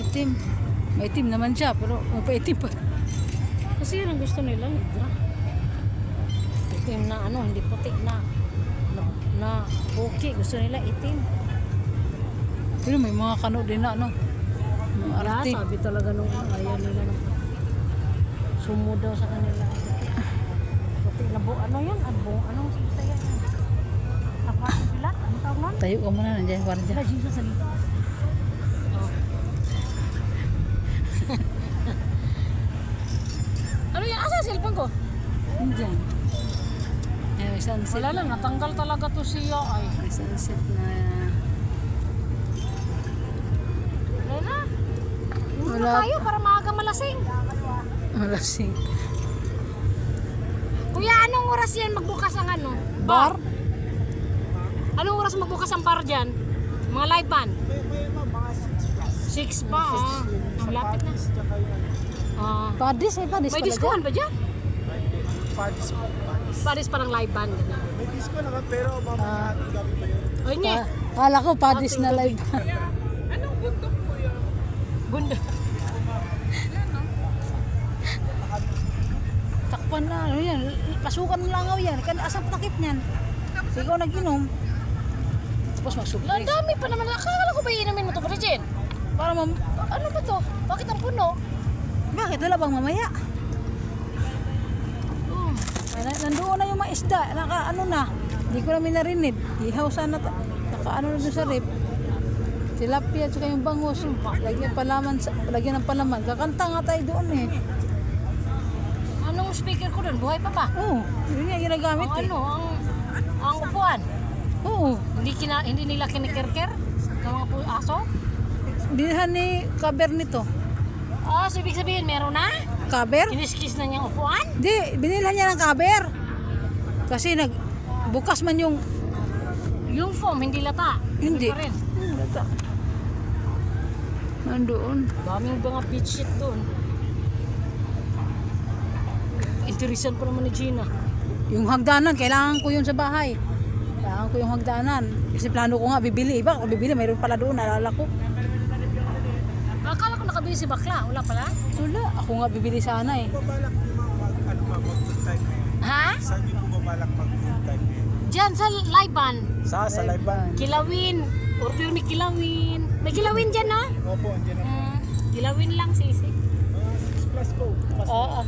itim. Maitim naman siya, pero mapaitim pa. Kasi yun ang gusto nila, Negra. Itim na ano, hindi puti na okay. Gusto nila itim. Pero may mga kano din na, ano? Mga arte. Sabi talaga nung ayaw nila ng sumo daw sa kanila. Puti na ano yan? Anong sisaya yan? Tapos sila? Ano tawag nun? Tayo ka muna, nandiyan yung kwardiya. Wala, Jesus, salita. Oh. Ano yan? Asa cellphone ko? Nandiyan. Ay, may sunset. Wala lang, natanggal talaga to siya. Ay. May sunset na. Wala na. Wala. Tayo para maaga malasing. Malasing. Kuya, anong oras yan magbukas ang ano? Bar? Anong oras magbukas ang bar dyan? Mga live band? 6 pa, ah. Ang lapit na. Ah. Padis, ay padis May pala discohan ba dyan? Padis po. Paris pa ng live band. Ganun. May disco naman pero mamaya gabi pa yun. Oy, nye. Kala ko padis na live. Anong bundok po yun? Gunda. Takpan na, ano yan, pasukan ng langaw yan. Asang takip niyan. Ikaw nag-inom. Tapos Ang mag-surprise. dami pa naman. Akala ko ba iinumin mo to, Bridget? Para Ano ba to? Bakit ang puno? bakit wala bang mamaya? Ay, nandoon na yung mga isda. Ano na. Hindi ko namin narinig. Ihaw sana. Naka-ano na doon sa rip. Tilapia at saka yung bangus. Lagyan ng palaman. Kakanta nga tayo doon eh. Anong speaker ko doon? Buhay pa ba? Oo. Yun nga ginagamit Ang eh. ano? Ang upuan? Oo. Hindi nila kinikerker? Ng mga aso? Dinhan ni cover nito. Ah, so ibig sabihin meron na? Cover? Kiniskis na niyang upuan? Hindi. Binilhan niya ng cover. Kasi bukas man yung Yung foam, hindi lata. Hindi. Pa rin. Nandoon. Daming mga beach shit doon. Interesan pa naman ni Gina. Yung hagdanan, kailangan ko yun sa bahay. Kailangan ko yung hagdanan. Kasi plano ko nga bibili. Iba, kung bibili, mayroon pala doon. Nalala ko. Akala ko nakabili si Bakla. Wala pala? Wala. Ako nga bibili sana eh. Babalak niyo mag-full time ngayon? Ha? Saan niyo po babalak mag-full time ngayon? Diyan sa Laiban. Sa live band? Kilawin. Orto yun ni Kilawin. May Kilawin dyan, no? Opo, andyan na. Kilawin lang, sisi. 6 plus po. Oo.